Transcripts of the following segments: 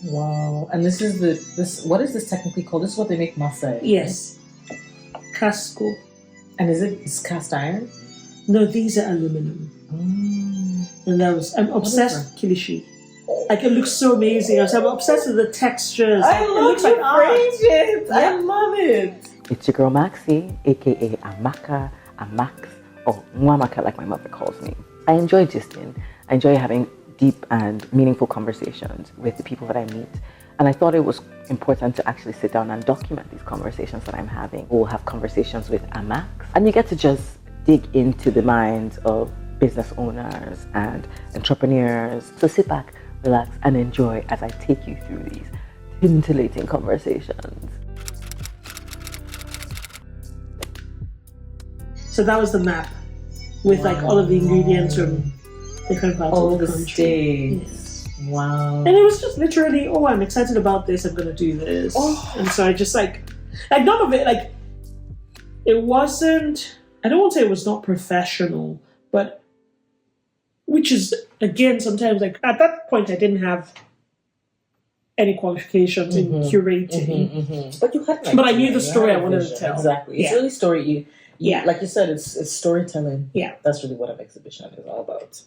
Wow. And this is this. What is this technically called? This is what they make masa. Yes. Casco. And it's cast iron? No, these are aluminum. And I'm obsessed with Kilishi. Like, it looks so amazing. I'm obsessed with the textures. I love it. Like it. Yeah. I love it. It's your girl Maxie, aka Amaka, Amax, or Amaka like my mother calls me. I enjoy gisting. I enjoy having deep and meaningful conversations with the people that I meet. And I thought it was important to actually sit down and document these conversations that I'm having. We'll have conversations with Amax, and you get to just dig into the minds of business owners and entrepreneurs. So sit back, relax, and enjoy as I take you through these scintillating conversations. So that was the map with like all of the ingredients from different parts of the country. States. Yes. Wow. And it was just literally, I'm excited about this, I'm gonna do this. And so I just like none of it, like, it wasn't, I don't want to say it was not professional, but which is, again, sometimes, like, at that point I didn't have any qualifications in curating. But you had, but I knew the story I wanted to tell. Exactly. It's really story. Like you said, it's storytelling. Yeah. That's really what an exhibition is all about.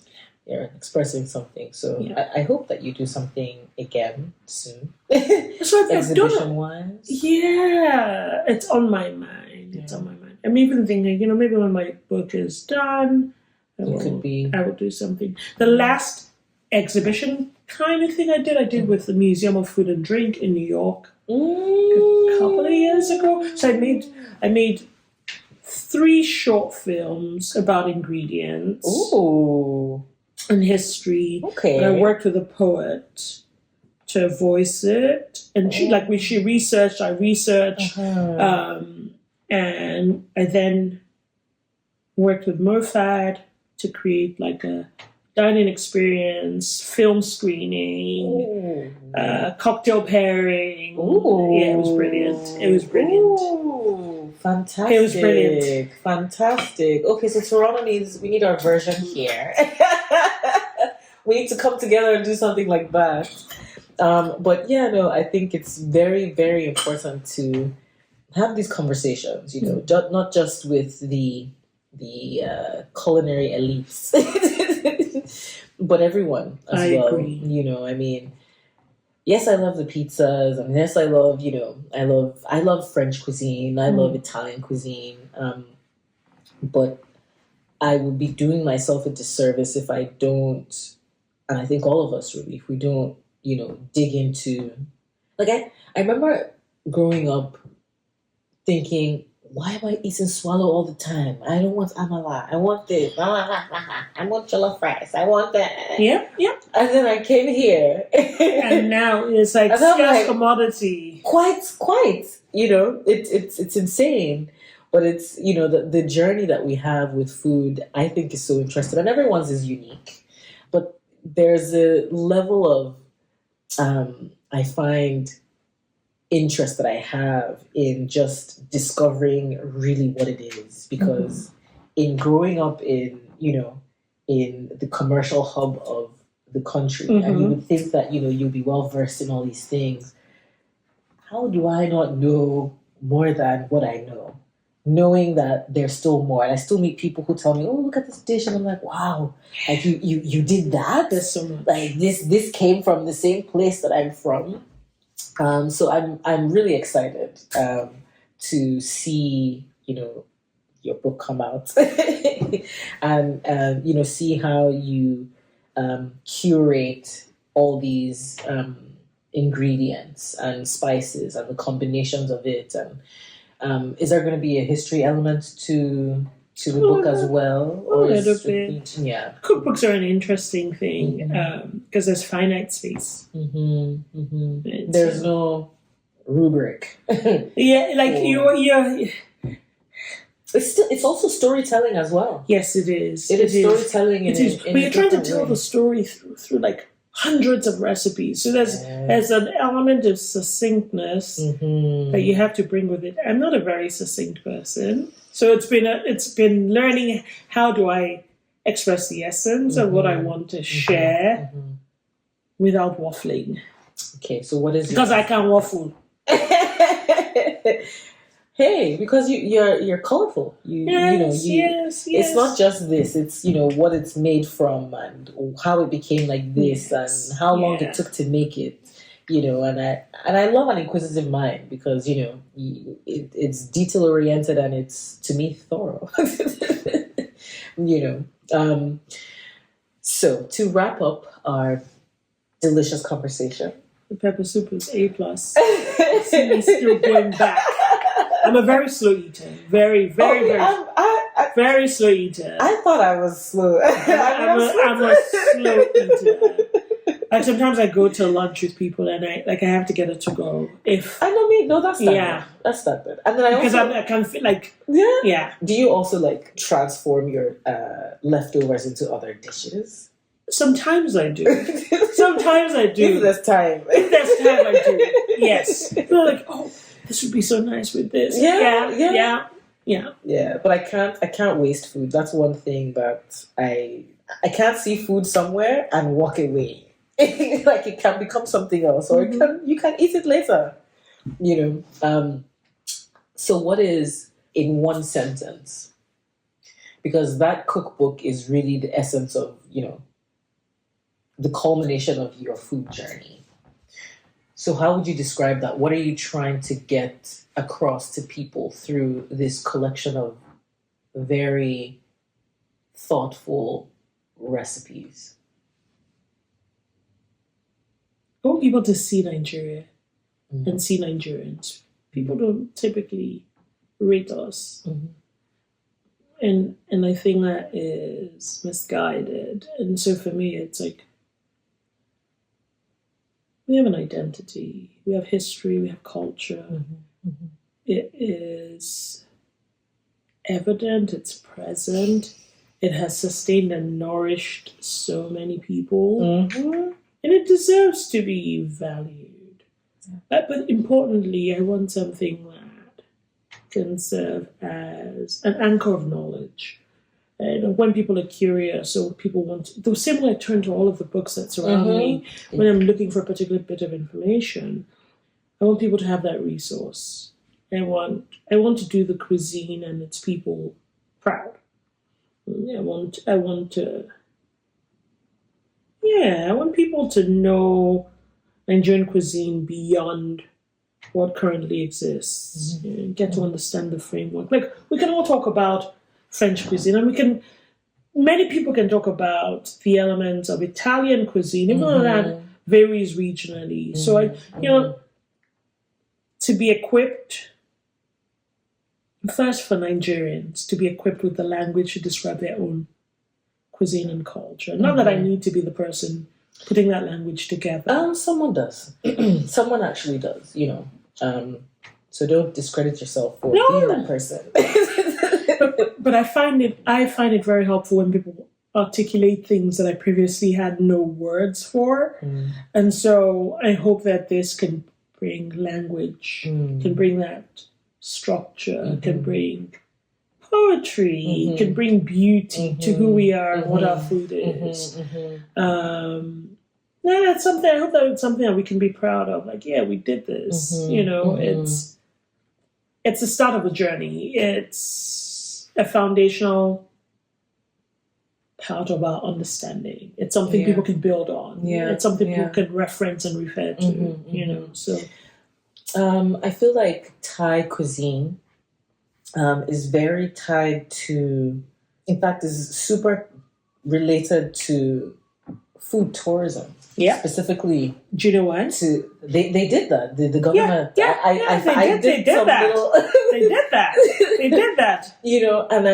You're expressing something. So I hope that you do something again soon. Exhibition-wise. Yeah. It's on my mind. It's on my mind. I'm even thinking, maybe when my book is done, I will do something. The last exhibition kind of thing I did with the Museum of Food and Drink in New York a couple of years ago. So I made 3 short films about ingredients. Ooh. And history. Okay. And I worked with a poet to voice it. And she researched, I researched. And I then worked with Mofad to create like a dining experience, film screening, cocktail pairing. Ooh. Yeah, it was brilliant. Ooh, fantastic. It was brilliant. Fantastic. Okay, so Toronto we need our version here. We need to come together and do something like that. But yeah, no, I think it's very, very important to have these conversations, not just with the culinary elites, but everyone as well. Agree. Yes, I love the pizzas. Yes, I love, I love French cuisine. I love Italian cuisine. But I would be doing myself a disservice if I don't, and I think all of us really, if we don't, dig into, like, I remember growing up thinking, why am I eating swallow all the time? I don't want amala. I want this. I want jollof rice. I want that. Yeah. And then I came here. And now it's like scarce commodity. Quite. It's insane. But it's, the journey that we have with food, I think is so interesting. And everyone's is unique. But there's a level of, I find, interest that I have in just discovering really what it is, because in growing up in the commercial hub of the country, and you would think that you'll be well versed in all these things. How do I not know more than what I know, knowing that there's still more? And I still meet people who tell me, oh, look at this dish, and I'm like, wow, like you did that. There's so much. Like this came from the same place that I'm from. So I'm really excited to see your book come out and see how you curate all these ingredients and spices and the combinations of it. And is there going to be a history element to the book as well? Or a little bit. Yeah. Cookbooks are an interesting thing because there's finite space. There's no rubric. Yeah, like you're It's also storytelling as well. Yes, it is. It is storytelling. But you're trying to tell the story through like hundreds of recipes. So there's an element of succinctness that you have to bring with it. I'm not a very succinct person. So it's been learning how do I express the essence of what I want to share without waffling. Okay, so what is because I can't waffle. Hey, because you're colorful. Yes. It's not just this. It's what it's made from and how it became like this and how long it took to make it. And I love an inquisitive mind because it's detail oriented and it's, to me, thorough. So to wrap up our delicious conversation, the pepper soup is A+. See me still going back. I'm a very slow eater. Very, very, very slow eater. I thought I was slow. I'm a slow eater. Like sometimes I go to lunch with people and I have to get it to go. If I know me, no, that's not good. That's not good. And then I can feel like yeah. Do you also like transform your leftovers into other dishes? Sometimes I do. Sometimes I do. If there's time. I do. Yes. People are like, oh, this would be so nice with this. Yeah. But I can't waste food. That's one thing that I can't see food somewhere and walk away. Like it can become something else, or you can eat it later. So what is in one sentence? Because that cookbook is really the essence of the culmination of your food journey. So how would you describe that? What are you trying to get across to people through this collection of very thoughtful recipes? I want people to see Nigeria and see Nigerians. People don't typically rate us. And I think that is misguided. And so for me, it's like, we have an identity, we have history, we have culture. It is evident, it's present, it has sustained and nourished so many people, and it deserves to be valued. But importantly, I want something that can serve as an anchor of knowledge. And when people are curious or people the same way I turn to all of the books that surround me when I'm looking for a particular bit of information, I want people to have that resource. I want to do the cuisine and its people proud. I want people to know Nigerian cuisine beyond what currently exists. Get to understand the framework. Like we can all talk about French cuisine, and many people can talk about the elements of Italian cuisine, even though that varies regionally. So to be equipped, first for Nigerians, to be equipped with the language to describe their own cuisine and culture. Not that I need to be the person putting that language together. Someone does. Someone actually does, so don't discredit yourself for being that person. But I find it very helpful when people articulate things that I previously had no words for. And so I hope that this can bring language, can bring that structure, can bring poetry, can bring beauty to who we are and what our food is. That's something, I hope that it's something that we can be proud of. Like, yeah, we did this. It's the start of a journey. It's a foundational part of our understanding. It's something people can build on. It's something people can reference and refer to. So I feel like Thai cuisine is very tied to, in fact, is super related to food tourism. Specifically. Do you know what? They did that. The government. They did that. And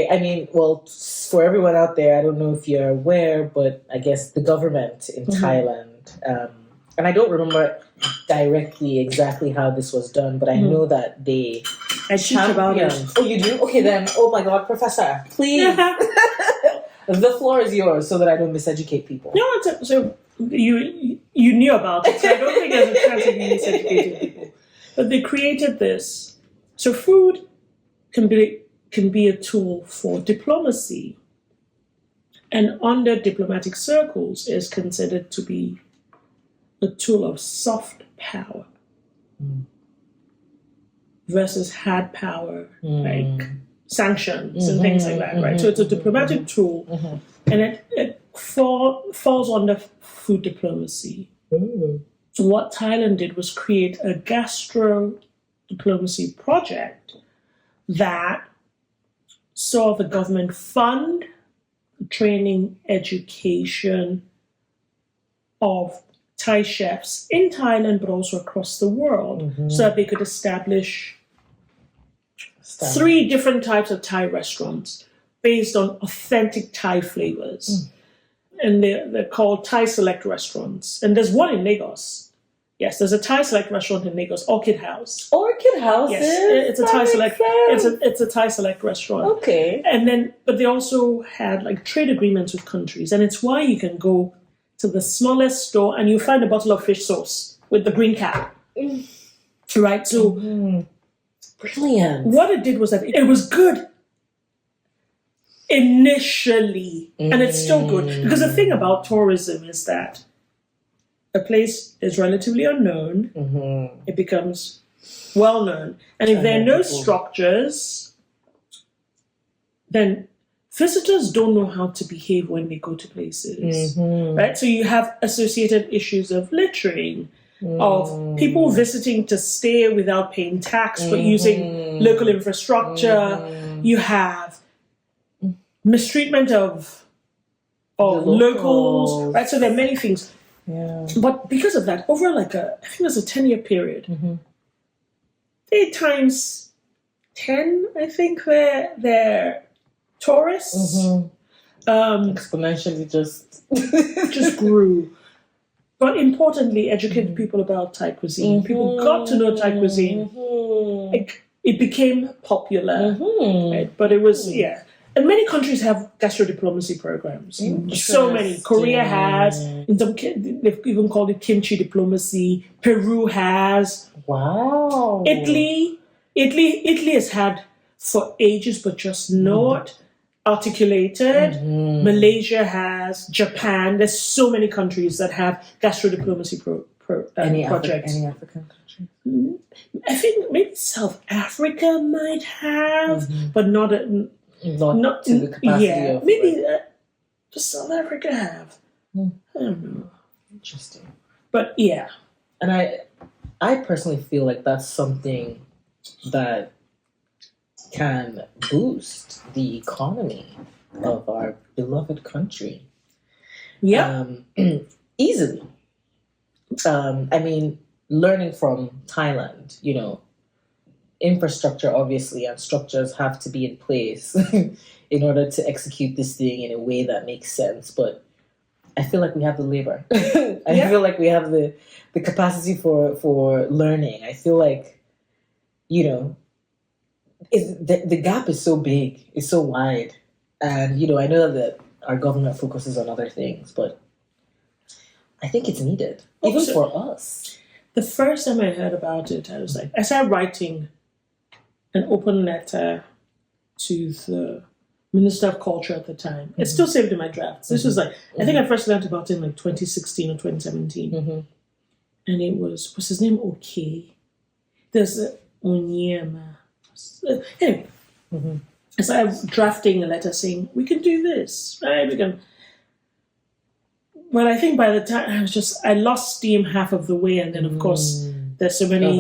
I mean, well, for everyone out there, I don't know if you're aware, but I guess the government in Thailand, and I don't remember directly exactly how this was done, but I know that they championed about it. Oh, you do? Okay, then. Oh my God, Professor, please. The floor is yours so that I don't miseducate people. No, so you knew about it, so I don't think there's a chance of you miseducating people. But they created this. So food can be a tool for diplomacy. And under diplomatic circles is considered to be a tool of soft power versus hard power, like sanctions and things like that, right? So it's a diplomatic tool, and it falls under food diplomacy. So what Thailand did was create a gastro-diplomacy project that saw the government fund training, education of Thai chefs in Thailand, but also across the world, so that they could establish 3 different types of Thai restaurants based on authentic Thai flavors. And they're called Thai Select restaurants. And there's one in Lagos. Yes, there's a Thai Select restaurant in Lagos, Orchid House. Orchid House? Yes, it's a Thai Select. It's a Thai Select restaurant. Okay. And then, but they also had like trade agreements with countries, and it's why you can go to the smallest store and you find a bottle of fish sauce with the green cap. Right? So, brilliant. What it did was that it was good initially, and it's still good. Because the thing about tourism is that a place is relatively unknown, it becomes well known. And if there are no structures, then visitors don't know how to behave when they go to places, right? So you have associated issues of littering, of people visiting to stay without paying tax but using local infrastructure. You have mistreatment of locals, right? So there are many things. Yeah. But because of that, over I think it was a 10-year period, they times 10, I think, their tourists exponentially just grew. But importantly, educated people about Thai cuisine. People got to know Thai cuisine. It became popular, right? But it was, and many countries have gastro-diplomacy programs. So many. Korea has. In some, they've even called it kimchi diplomacy. Peru has. Wow. Italy has had for ages, but just not articulated. Malaysia has. Japan. There's so many countries that have gastro-diplomacy projects. Any African country? I think maybe South Africa might have, but not to the capacity of... Maybe does South Africa have? I don't know. Interesting. But yeah. And I personally feel like that's something that can boost the economy of our beloved country. Yeah. Easily. I mean, learning from Thailand, infrastructure, obviously, and structures have to be in place in order to execute this thing in a way that makes sense. But I feel like we have the labor. I feel like we have the capacity for learning. I feel like, the gap is so big, it's so wide. And, I know that our government focuses on other things, but I think it's needed, even for us. The first time I heard about it, I was like, I started writing an open letter to the Minister of Culture at the time. It's still saved in my drafts. This was I think I first learned about it in 2016 or 2017. And it was his name okay? There's Onyema. Anyway, so I was drafting a letter saying, we can do this, right? We can. But I think by the time I lost steam half of the way, and then of course there's so many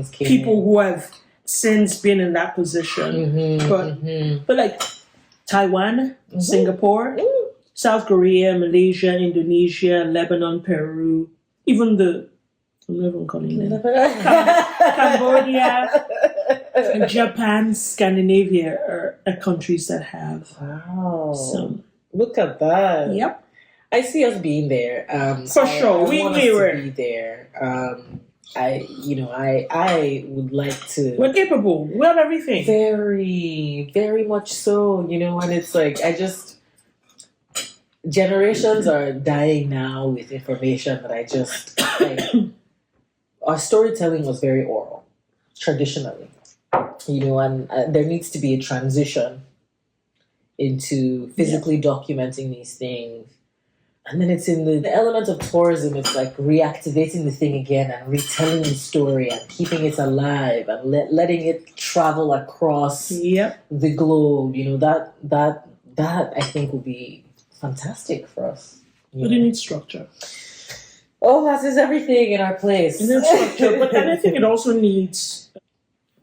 people who have since been in that position. But like Taiwan, Singapore, South Korea, Malaysia, Indonesia, Lebanon, Peru, even I'm not even calling them Cambodia, and Japan, Scandinavia are countries that have. Wow. Some. Look at that. Yep. I see us being there. For sure. We want us to be there. I would like to. We're capable. We have everything. Very, very much so. And it's like generations are dying now with information that I just our storytelling was very oral, traditionally. And there needs to be a transition into physically documenting these things. And then it's in the element of tourism. It's like reactivating the thing again and retelling the story and keeping it alive and letting it travel across the globe. You know, that I think would be fantastic for us. But it needs structure. Oh, that is everything in our place. It needs structure, and I think it also needs.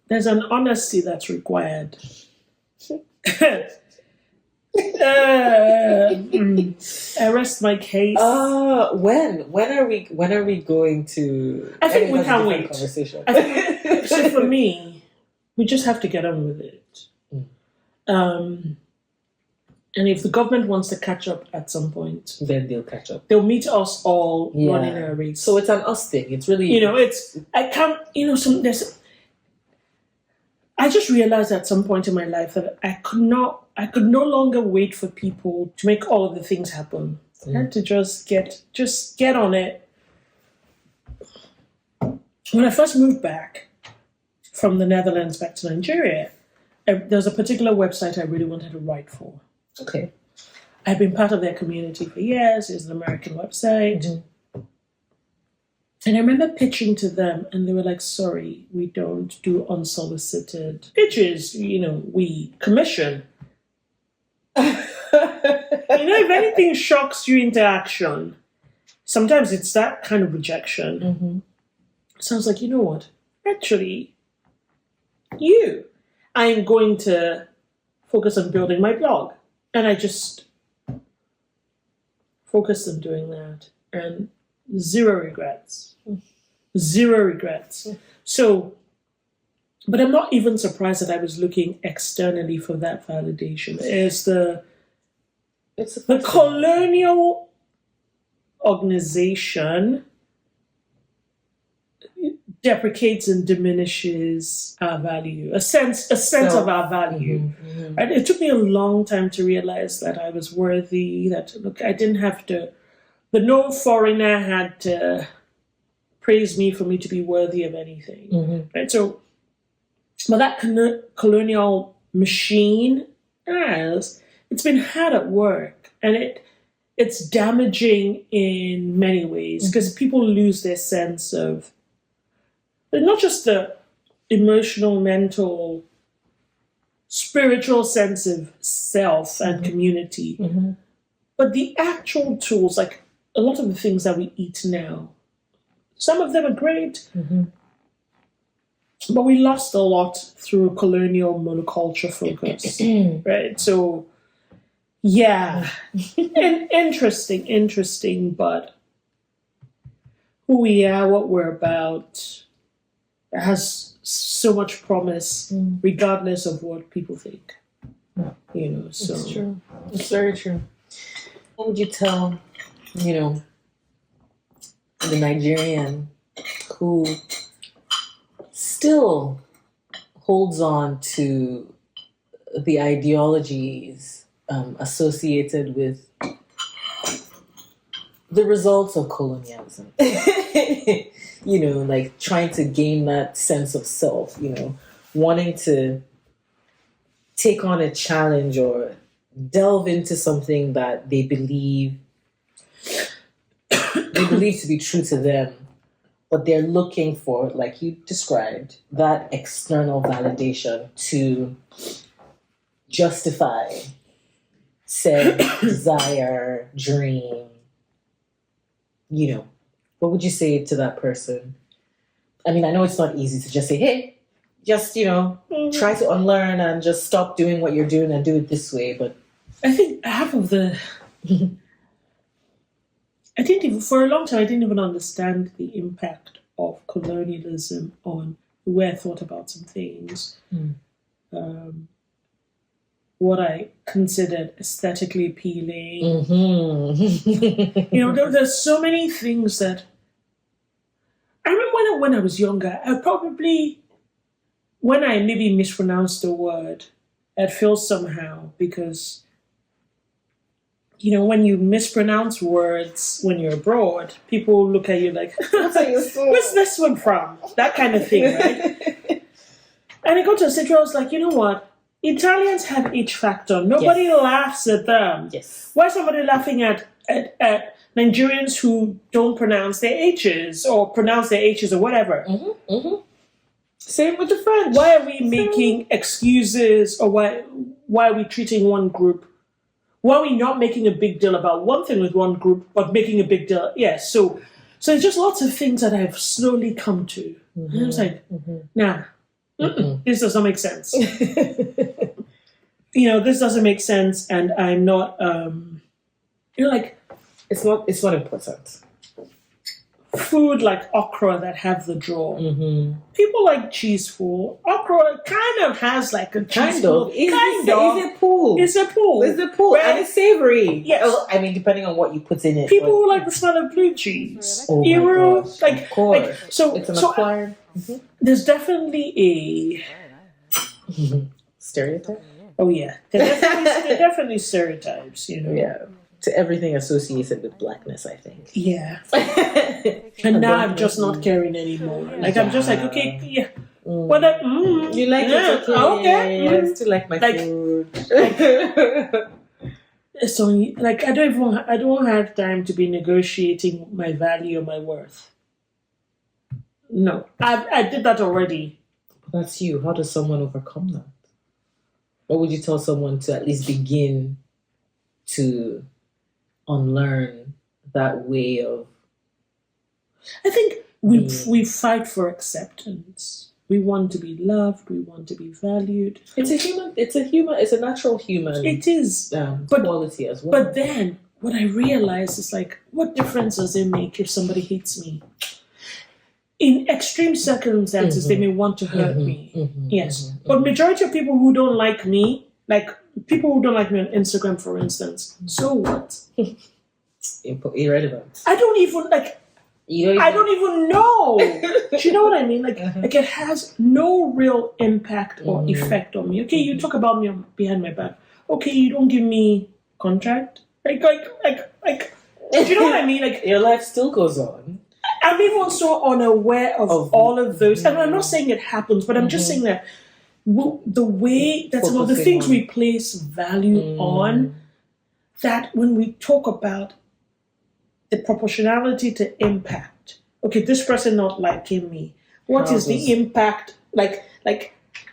There's an honesty that's required. I rest my case. When are we going to? I think we can't wait. Conversation. So for me, we just have to get on with it. And if the government wants to catch up at some point, then they'll catch up. They'll meet us all running a race. So it's an us thing. It's really, I can't. I just realized at some point in my life that I could no longer wait for people to make all of the things happen. I had to just get on it. When I first moved back from the Netherlands back to Nigeria, there was a particular website I really wanted to write for. Okay. I'd been part of their community for years. It's an American website. Mm-hmm. And I remember pitching to them, and they were like, sorry, we don't do unsolicited pitches. We commission. If anything shocks you into action, sometimes it's that kind of rejection. Mm-hmm. So I was like, you know what? Actually, I'm going to focus on building my blog. And I just focused on doing that. And zero regrets. So, but I'm not even surprised that I was looking externally for that validation. It's the colonial organization deprecates and diminishes our value, a sense of our value. Mm-hmm. Right? It took me a long time to realize that I was worthy, that, look, I didn't have to, but no foreigner had to praise me for me to be worthy of anything. Mm-hmm. Right? So, but that colonial machine, it's been hard at work, and it's damaging in many ways, because people lose their sense of, not just the emotional, mental, spiritual sense of self and community, but the actual tools, like a lot of the things that we eat now. Some of them are great, but we lost a lot through colonial monoculture focus, right? So, interesting, but who we are, what we're about, has so much promise, regardless of what people think. So it's true. It's very true. What would you tell, the Nigerian who still holds on to the ideologies associated with the results of colonialism? Like trying to gain that sense of self, wanting to take on a challenge or delve into something that they believe to be true to them, but they're looking for, like you described, that external validation to justify said desire, dream. What would you say to that person? I mean, I know it's not easy to just say, hey, just, try to unlearn and just stop doing what you're doing and do it this way. But I think half of the... for a long time, I didn't even understand the impact of colonialism on the way I thought about some things. What I considered aesthetically appealing. There's so many things that... I remember when I was younger, when I maybe mispronounced a word, I'd feel somehow, because, when you mispronounce words when you're abroad, people look at you like, where's this one from? That kind of thing, right? And I got to a stage where I was like, you know what? Italians have H factor. Nobody laughs at them. Yes. Why is somebody laughing at Nigerians who don't pronounce their H's or pronounce their H's or whatever. Same with the French. Why are we making excuses, or why are we treating one group? Why are we not making a big deal about one thing with one group, but making a big deal? Yes. So it's just lots of things that I've slowly come to. And I was like, nah, this doesn't make sense. This doesn't make sense, and I'm not. Like it's not important. Food like okra that have the draw. People like cheese pool. Okra kind of has like a cheese pool. It's a pool. It's a pool. Right? And it's savory. Yes. Well, I mean, depending on what you put in it. People who like the smell of blue cheese. Oh my gosh, of course. So it's an acquired. There's definitely a stereotype. Oh yeah, there are definitely stereotypes. Yeah. To everything associated with blackness, I think. Yeah. And now I'm just not caring anymore. Like I'm just like, okay, yeah. What you like it? Okay. I still like my food. So like I don't have time to be negotiating my value or my worth. No. I did that already. That's you. How does someone overcome that? What would you tell someone to at least begin to unlearn that way of? I think we fight for acceptance. We want to be loved. We want to be valued. It's a natural human. It is quality as well. But then what I realize is like, what difference does it make if somebody hates me? In extreme circumstances, they may want to hurt me. Yes. But majority of people who don't like me, like people who don't like me on Instagram, for instance, so what? Irrelevant. I don't even know. Do you know what I mean? Like it has no real impact or effect on me. Okay, you talk about me behind my back. Okay, you don't give me contract. Like, do you know what I mean? Like your life still goes on. I'm even so unaware of all of those. And I'm not saying it happens, but I'm just saying that the way that some of the things we place value on, that when we talk about the proportionality to impact, okay, this person not liking me, what is the impact? Like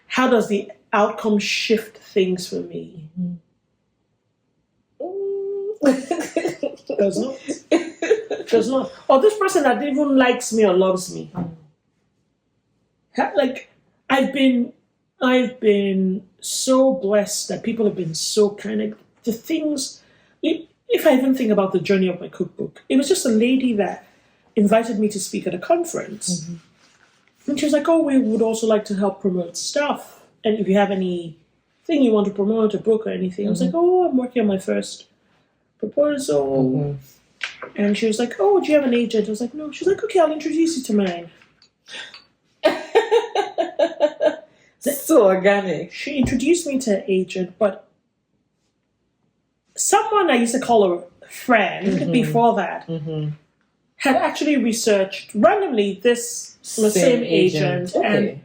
how does the outcome shift things for me? Does not. Or this person that even likes me or loves me. Like I've been so blessed that people have been so kind. Like the things, if I even think about the journey of my cookbook, it was just a lady that invited me to speak at a conference. And she was like, oh, we would also like to help promote stuff. And if you have anything you want to promote, a book or anything, I was like, oh, I'm working on my first proposal. And she was like, oh, do you have an agent? I was like, no. She was like, okay, I'll introduce you to mine. So organic. She introduced me to an agent, but someone I used to call a friend before that had actually researched randomly this same agent. And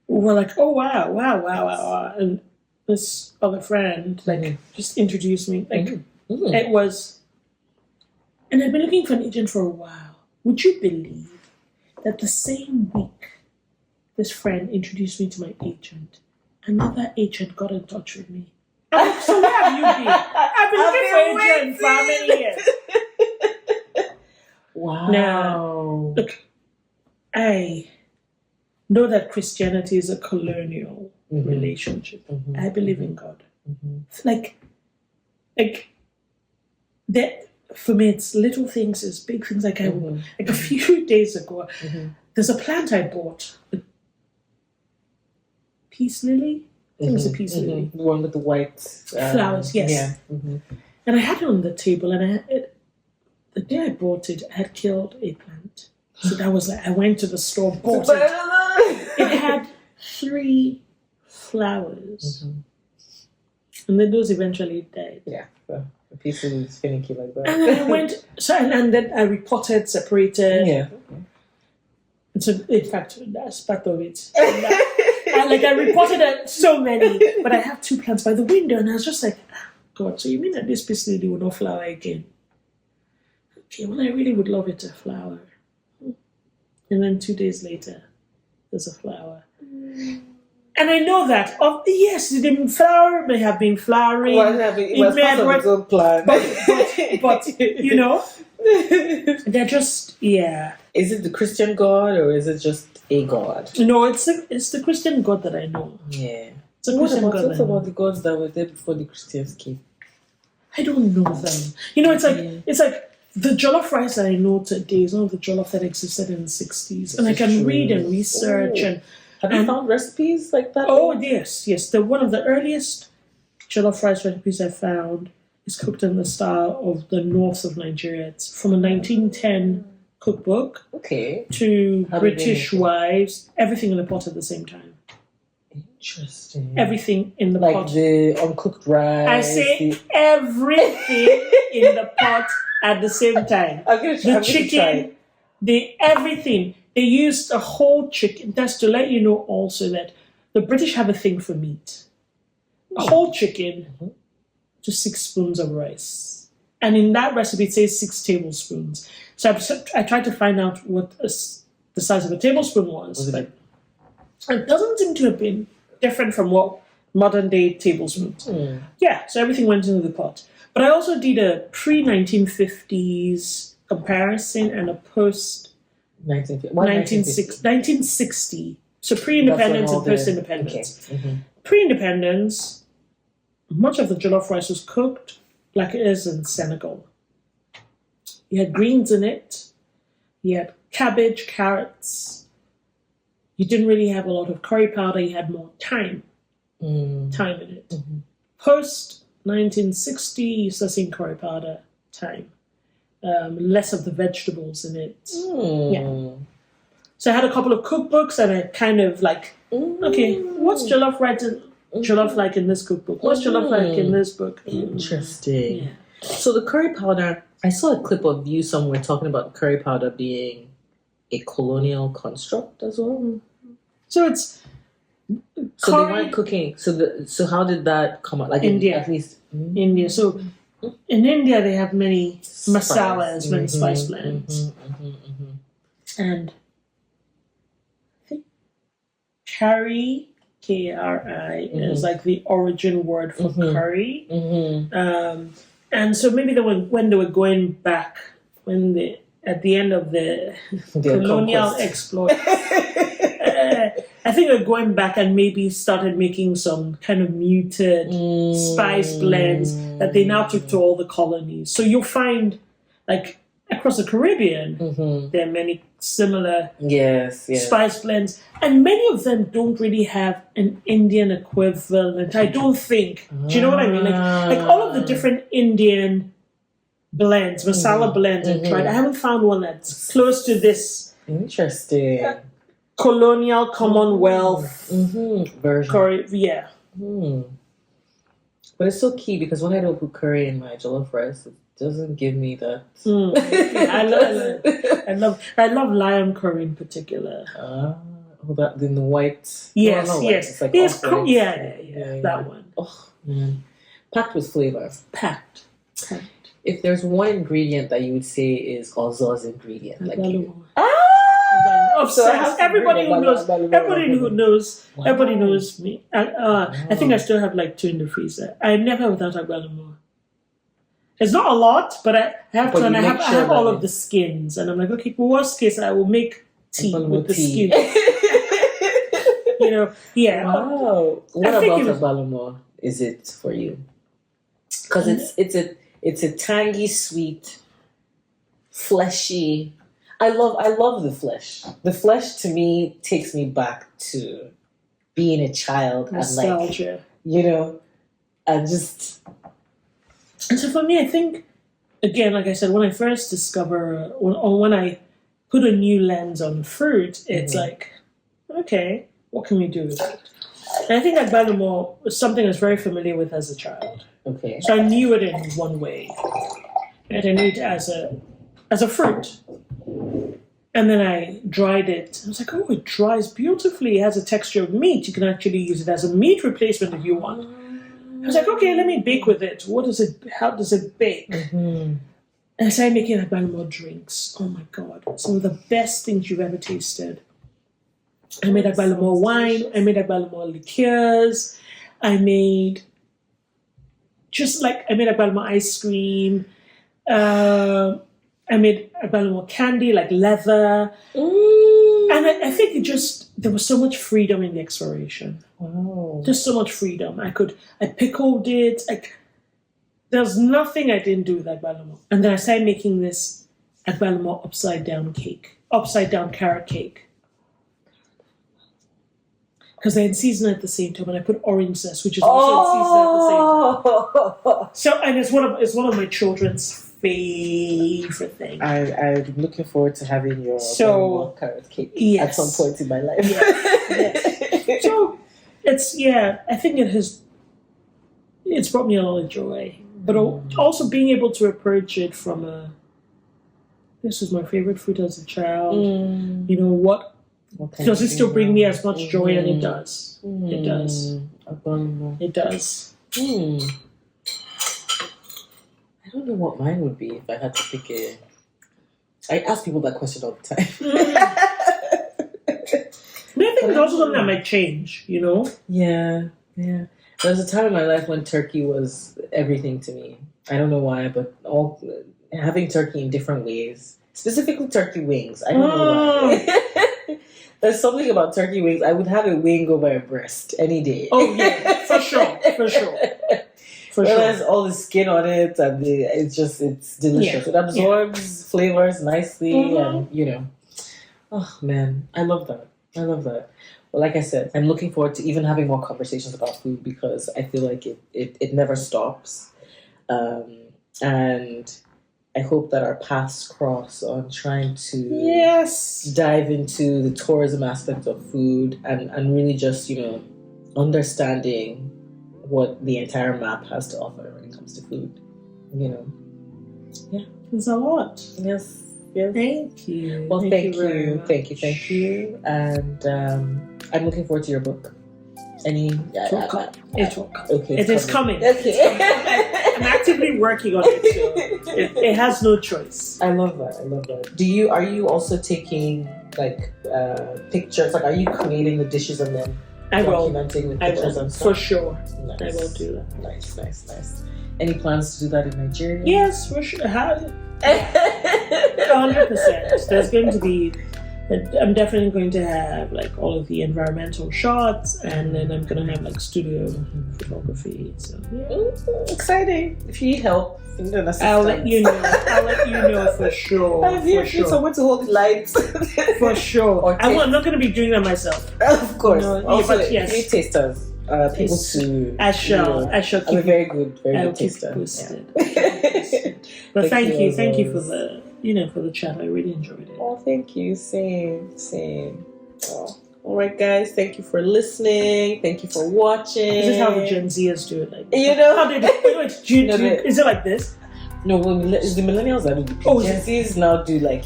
we're like, oh, wow. And this other friend just introduced me. It was... And I've been looking for an agent for a while. Would you believe that the same week this friend introduced me to my agent, another agent got in touch with me? I'm like, so where have you been? I've been looking for agents for how many years? Wow. Now, look, I know that Christianity is a colonial relationship. I believe in God. Like that. For me, it's little things, it's big things. Like like a few days ago, there's a plant I bought, a peace lily. I think it's a peace lily, the one with the white flowers. Yes. Yeah. And I had it on the table, and the day I bought it, I had killed a plant. So that was like I went to the store, bought it. It had 3 flowers, and then those eventually died. Yeah. A piece of is finicky like that. And then I went, and then I reported, separated. Yeah. And so, in fact, that's part of it. And I reported so many, but I have 2 plants by the window, and I was just like, God, so you mean that this peace lily will not flower again? okay, well, I really would love it to flower. And then 2 days later, there's a flower. And I know that, yes, the flower may have been flowering. It was part of its own plan. But you know, they're just, yeah. Is it the Christian God or is it just a God? No, it's the Christian God that I know. Yeah. It's a Christian God. What about the gods that were there before the Christians came? I don't know them. You know, it's like the jollof rice that I know today is not the jollof that existed in the 60s. And I can read and research. And have you found recipes like that? Oh, yes. One of the earliest jollof rice recipes I found is cooked in the style of the north of Nigeria. It's from a 1910 cookbook. Okay. To British wives. Everything in the pot at the same time. Interesting. Everything in the pot. Like the uncooked rice. I say everything in the pot at the same time. The chicken, everything. They used a whole chicken. That's to let you know also that the British have a thing for meat. A whole chicken to 6 spoons of rice. And in that recipe, it says 6 tablespoons. So I tried to find out what the size of a tablespoon was. But it doesn't seem to have been different from what modern day tablespoons. Yeah, so everything went into the pot. But I also did a pre-1950s comparison and a post-1960. So pre-independence and post-independence. Okay. Pre-independence, much of the jollof rice was cooked like it is in Senegal. You had greens in it. You had cabbage, carrots. You didn't really have a lot of curry powder. You had more thyme in it. Post-1960, you start seeing curry powder, thyme. Less of the vegetables in it. Yeah. So I had a couple of cookbooks and I kind of like, okay, what's jollof like in this cookbook? What's jollof like in this book? Interesting. Yeah. So the curry powder, I saw a clip of you somewhere talking about curry powder being a colonial construct as well. So it's so they weren't cooking. So how did that come out? Like India, at least India. So in India they have many masalas, many spice blends, and I think curry, KRI, is like the origin word for curry. And so maybe when they were going back, at the end of the colonial exploit, I think they're going back and maybe started making some kind of muted spice blends that they now took to all the colonies. So you'll find, like, across the Caribbean, there are many similar spice blends. And many of them don't really have an Indian equivalent, I don't think. Do you know what I mean? Like all of the different Indian blends, masala blends I've tried. I haven't found one that's close to this. Interesting. Colonial Commonwealth version. Curry, yeah. But it's so key because when I don't put curry in my jollof rice, it doesn't give me that. I love lime curry in particular. That in the white. Yes. It's like that one. Oh man, packed with flavor. Packed. If there's one ingredient that you would say is Ozoz ingredient, like everybody who knows me. I think I still have like 2 in the freezer. I'm never without agbalumo. It's not a lot, but I have to, and I have all of the skins, and I'm like, okay, well, worst case, I will make tea with the skin. Yeah. Wow. What about agbalumo is it for you? Because it's a tangy, sweet, fleshy. I love the flesh. The flesh to me takes me back to being a child. Nostalgia. And just. And so for me, I think, again, like I said, when I first discover, or when I put a new lens on fruit, it's like, okay, what can we do with it? And I think agbalumo was something I was very familiar with as a child. Okay. So I knew it in one way. And I knew it as a fruit. And then I dried it. I was like, oh, it dries beautifully. It has a texture of meat. You can actually use it as a meat replacement if you want. I was like, okay, let me bake with it. How does it bake? And I started making agbalumo drinks. Oh my God. Some of the best things you've ever tasted. I made agbalumo wine. I made agbalumo liqueurs. I made agbalumo ice cream. I made agbalumo candy, like leather. And I think there was so much freedom in the exploration. Wow. Just so much freedom. I pickled it. There's nothing I didn't do with agbalumo. And then I started making this agbalumo upside down carrot cake. Because I had seasoned at the same time, and I put orange zest, which is also seasoned at the same time. So, and it's one of my children's favorite things. I'm looking forward to having your carrot cake at some point in my life. Yes. So I think it's brought me a lot of joy, but also being able to approach it from this was my favorite food as a child. You know what? Does it still bring me as much joy? And it does. It does. It does. I don't know what mine would be if I had to pick I ask people that question all the time. But I think it's also something that might change, you know? Yeah. There was a time in my life when turkey was everything to me. I don't know why, but having turkey in different ways, specifically turkey wings. I don't know why. There's something about turkey wings. I would have a wing over a breast any day. Oh yeah, for sure. It has all the skin on it, and it's delicious. It absorbs flavors nicely, and oh man, I love that. Well, like I said, I'm looking forward to even having more conversations about food because I feel like it never stops, and I hope that our paths cross on trying to dive into the tourism aspect of food and really just, understanding what the entire map has to offer when it comes to food. Yeah. There's a lot. Yes. Thank you. Well, thank you. And I'm looking forward to your book. It will come. Okay. It is coming. Okay. I'm actively working on it, so it has no choice. I love that. Are you also taking pictures? Like, are you creating the dishes and then documenting with pictures and stuff? For sure. Nice. I will do that. Nice. Any plans to do that in Nigeria? Yes, for sure. 100%. There's going to be. I'm definitely going to have all of the environmental shots, and then I'm going to have studio photography. So exciting! If you need help, I'll let you know for sure. If you need someone to hold the lights, for sure. I'm not going to be doing that myself. Of course. But yes, you tasters. People to I shall keep I'm a very good taster. But thank you for the chat. I really enjoyed it. Oh, thank you. Same. Oh. All right, guys. Thank you for listening. Thank you for watching. This is how the Gen Zers do it. How they do it. Is it like this? No, it's the millennials that do the Gen Zs now do they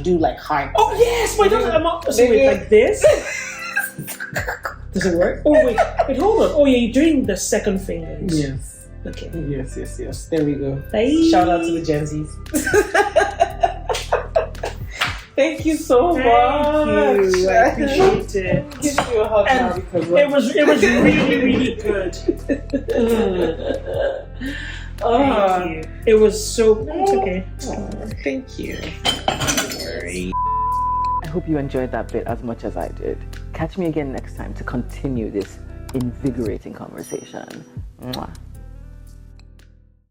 do hard. Oh yes, my daughter. Like this. Does it work? Oh wait, hold on. Oh yeah, you're doing the second fingers. Yes. Okay. Yes. There we go. Bye. Shout out to the Gen Zs. Thank you so much. Thank you. I appreciate it. I'm giving you a hug now because it was really, really good. Thank you. It was so. It's okay. Thank you. Don't worry. I hope you enjoyed that bit as much as I did. Catch me again next time to continue this invigorating conversation. Mwah.